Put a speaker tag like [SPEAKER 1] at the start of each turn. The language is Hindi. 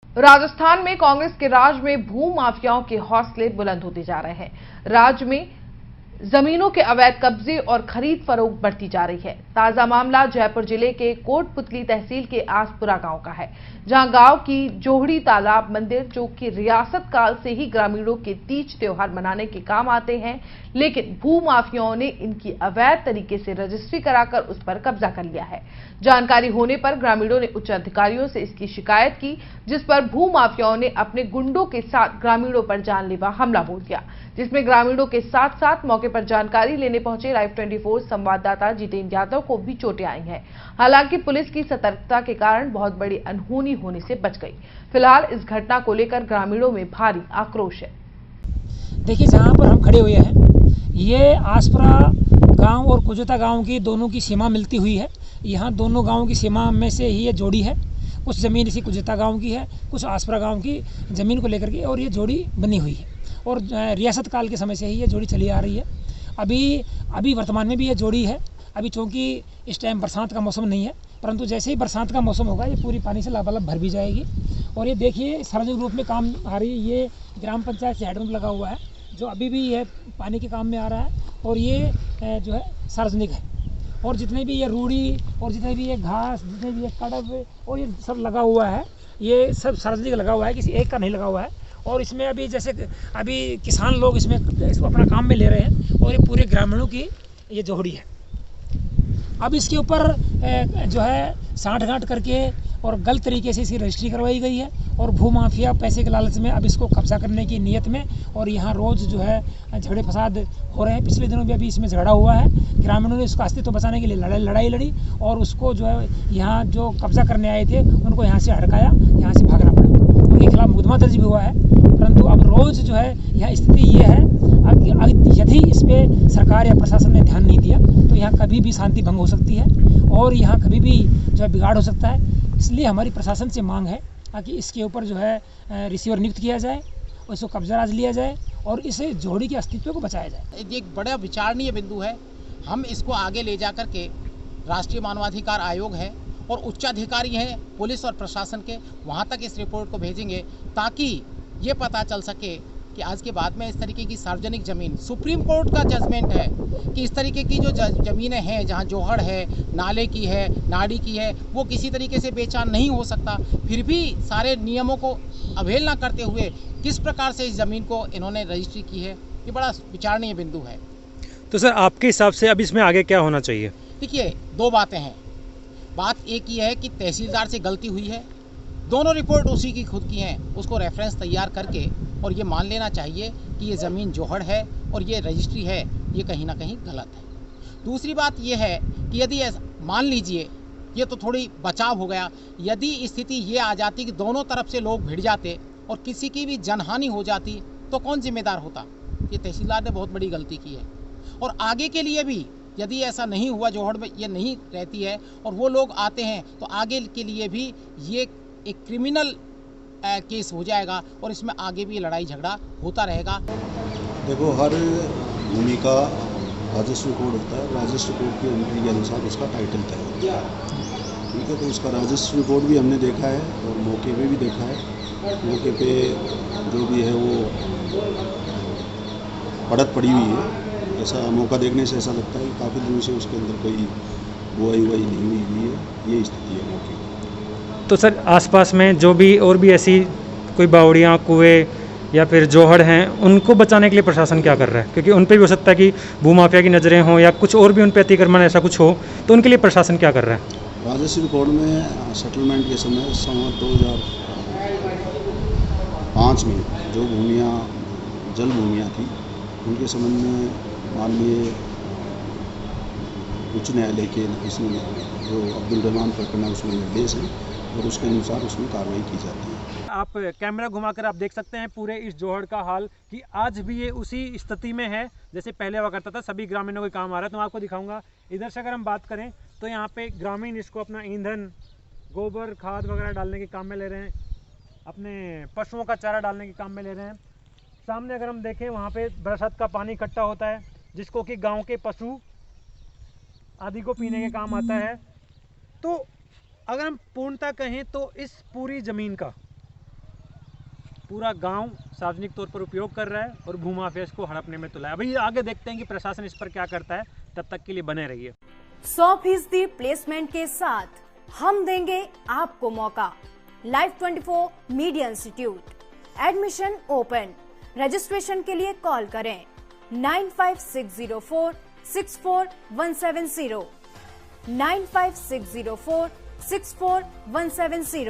[SPEAKER 1] राजस्थान में कांग्रेस के राज में भू माफियाओं के हौसले बुलंद होते जा रहे हैं। राज्य में जमीनों के अवैध कब्जे और खरीद फरोख्त बढ़ती जा रही है। ताजा मामला जयपुर जिले के कोटपुतली तहसील के आसपुरा गांव का है, जहां गांव की जोहड़ी तालाब मंदिर, जो कि रियासत काल से ही ग्रामीणों के तीज त्योहार मनाने के काम आते हैं, लेकिन भू माफियाओं ने इनकी अवैध तरीके से रजिस्ट्री कराकर उस पर कब्जा कर लिया है। जानकारी होने पर ग्रामीणों ने उच्च अधिकारियों से इसकी शिकायत की, जिस पर भू माफियाओं ने अपने गुंडों के साथ ग्रामीणों पर जानलेवा हमला बोल दिया, जिसमें ग्रामीणों के साथ साथ मौके पर जानकारी लेने पहुंचे लाइव 24 संवाददाता जितेंद्र यादव को भी चोटें आई हैं। हालांकि पुलिस की सतर्कता के कारण बहुत बड़ी अनहोनी होने से बच गई। फिलहाल इस घटना को लेकर ग्रामीणों में भारी आक्रोश है।
[SPEAKER 2] देखिए, जहां पर हम खड़े हुए हैं, ये आसपुरा गांव और कुजता गांव की दोनों की सीमा मिलती हुई है। यहाँ दोनों गांवों की सीमा में से ही ये जोड़ी है। कुछ ज़मीन इसी कुजता गांव की है, कुछ आसपुरा गांव की ज़मीन को लेकर के, और ये जोड़ी बनी हुई है और रियासत काल के समय से ही ये जोड़ी चली आ रही है। अभी वर्तमान में भी ये जोड़ी है। अभी चूँकि इस टाइम बरसात का मौसम नहीं है, परंतु जैसे ही बरसात का मौसम होगा, ये पूरी पानी से लबालब भर भी जाएगी। और ये देखिए, सार्वजनिक रूप में काम आ रही है। ये ग्राम पंचायत से हैंडपंप लगा हुआ है, जो अभी भी ये पानी के काम में आ रहा है, और ये जो है सार्वजनिक है। और जितने भी ये रूढ़ी और जितने भी ये घास, जितने भी ये कड़ब और ये सब लगा हुआ है, ये सब सार्वजनिक लगा हुआ है, किसी एक का नहीं लगा हुआ है। और इसमें अभी जैसे अभी किसान लोग इसको अपना काम में ले रहे हैं, और ये पूरे ग्रामीणों की ये जोड़ी है। अब इसके ऊपर जो है सांठ-गांठ करके और गलत तरीके से इसकी रजिस्ट्री करवाई गई है, और भूमाफिया पैसे के लालच में अब इसको कब्जा करने की नीयत में, और यहाँ रोज़ जो है झगड़े फसाद हो रहे हैं। पिछले दिनों भी अभी इसमें झगड़ा हुआ है। ग्रामीणों ने उसका अस्तित्व बचाने के लिए लड़ाई लड़ी, और उसको जो है यहाँ जो कब्जा करने आए थे उनको यहाँ से हड़काया, यहाँ से भागना पड़ा। उनके खिलाफ मुकदमा दर्ज भी हुआ है, परंतु अब रोज़ जो है यहाँ स्थिति ये है, यदि इस पर सरकार या प्रशासन ने ध्यान नहीं दिया तो यहाँ कभी भी शांति भंग हो सकती है, और यहाँ कभी भी जो है बिगाड़ हो सकता है। इसलिए हमारी प्रशासन से मांग है कि इसके ऊपर जो है रिसीवर नियुक्त किया जाए, और इसको कब्जा राज लिया जाए, और इसे जोड़ी के अस्तित्व को बचाया जाए।
[SPEAKER 3] ये एक बड़ा विचारणीय बिंदु है। हम इसको आगे ले जा कर के राष्ट्रीय मानवाधिकार आयोग है और उच्चाधिकारी हैं पुलिस और प्रशासन के, वहाँ तक इस रिपोर्ट को भेजेंगे, ताकि ये पता चल सके कि आज के बाद में इस तरीके की सार्वजनिक ज़मीन, सुप्रीम कोर्ट का जजमेंट है कि इस तरीके की जो ज़मीनें हैं, जहाँ जोहड़ है, नाले की है, नाड़ी की है, वो किसी तरीके से बेचान नहीं हो सकता। फिर भी सारे नियमों को अवहेलना करते हुए किस प्रकार से इस ज़मीन को इन्होंने रजिस्ट्री की है, ये बड़ा विचारणीय बिंदु है।
[SPEAKER 4] तो सर, आपके हिसाब से अब इसमें आगे क्या होना चाहिए?
[SPEAKER 3] देखिए, दो बातें हैं। बात एक ये है कि तहसीलदार से गलती हुई है, दोनों रिपोर्ट उसी की खुद की हैं, उसको रेफरेंस तैयार करके और ये मान लेना चाहिए कि ये ज़मीन जोहड़ है और ये रजिस्ट्री है, ये कहीं ना कहीं गलत है। दूसरी बात ये है कि यदि मान लीजिए, ये तो थोड़ी बचाव हो गया, यदि स्थिति ये आ जाती कि दोनों तरफ से लोग भिड़ जाते और किसी की भी जनहानि हो जाती, तो कौन जिम्मेदार होता? ये तहसीलदार ने बहुत बड़ी गलती की है। और आगे के लिए भी यदि ऐसा नहीं हुआ, जोहड़ में ये नहीं रहती है और वो लोग आते हैं, तो आगे के लिए भी ये एक क्रिमिनल केस हो जाएगा, और इसमें आगे भी लड़ाई झगड़ा होता रहेगा।
[SPEAKER 5] देखो, हर भूमि का राजस्व कोड होता है, राजस्व कोड की एंट्री के अनुसार उसका टाइटल तय होता है। ठीक है, तो उसका राजस्व कोड भी हमने देखा है और मौके पे भी देखा है। मौके पे जो भी है वो पड़त पड़ी हुई है। ऐसा मौका देखने से ऐसा लगता है कि काफ़ी दिनों से उसके अंदर कोई बुआई नहीं हुई है। ये स्थिति है मौके की।
[SPEAKER 4] तो सर, आसपास में जो भी और भी ऐसी कोई बावड़ियाँ, कुएं या फिर जोहड़ हैं, उनको बचाने के लिए प्रशासन क्या कर रहा है? क्योंकि उन पे भी हो सकता है कि भूमाफिया की नज़रें हों या कुछ और भी उन पे अतिक्रमण ऐसा कुछ हो, तो उनके लिए प्रशासन क्या कर रहा है?
[SPEAKER 5] राजस्व कोड में सेटलमेंट के समय 2005 में जो भूमियाँ जल भूमियाँ थी, उनके संबंध में माननीय उच्च न्यायालय के इसमें जो अब्दुल रहमान प्रकरण है उसमें निर्देश है, और उसके अनुसार उसमें कार्रवाई की जाती है।
[SPEAKER 4] आप कैमरा घुमाकर आप देख सकते हैं पूरे इस जोहड़ का हाल, कि आज भी ये उसी स्थिति में है जैसे पहले हुआ करता था। सभी ग्रामीणों के काम आ रहा है। तो मैं आपको दिखाऊंगा। इधर से अगर हम बात करें तो यहाँ पे ग्रामीण इसको अपना ईंधन, गोबर खाद वगैरह डालने के काम में ले रहे हैं, अपने पशुओं का चारा डालने के काम में ले रहे हैं। सामने अगर हम देखें, वहाँ पे बरसात का पानी इकट्ठा होता है, जिसको कि गाँव के पशु आदि को पीने के काम आता है। तो अगर हम पूर्णतः कहें तो इस पूरी ज़मीन का पूरा गांव सार्वजनिक तौर पर उपयोग कर रहा है और भूमाफिया इसको हड़पने में तुला है। अभी आगे देखते हैं कि प्रशासन इस पर क्या करता है, तब तक के लिए बने रहिए।
[SPEAKER 6] 100% प्लेसमेंट के साथ हम देंगे आपको मौका। Live 24 media institute, admission open. Registration के लिए कॉल करें 95604 64170 95604 64170।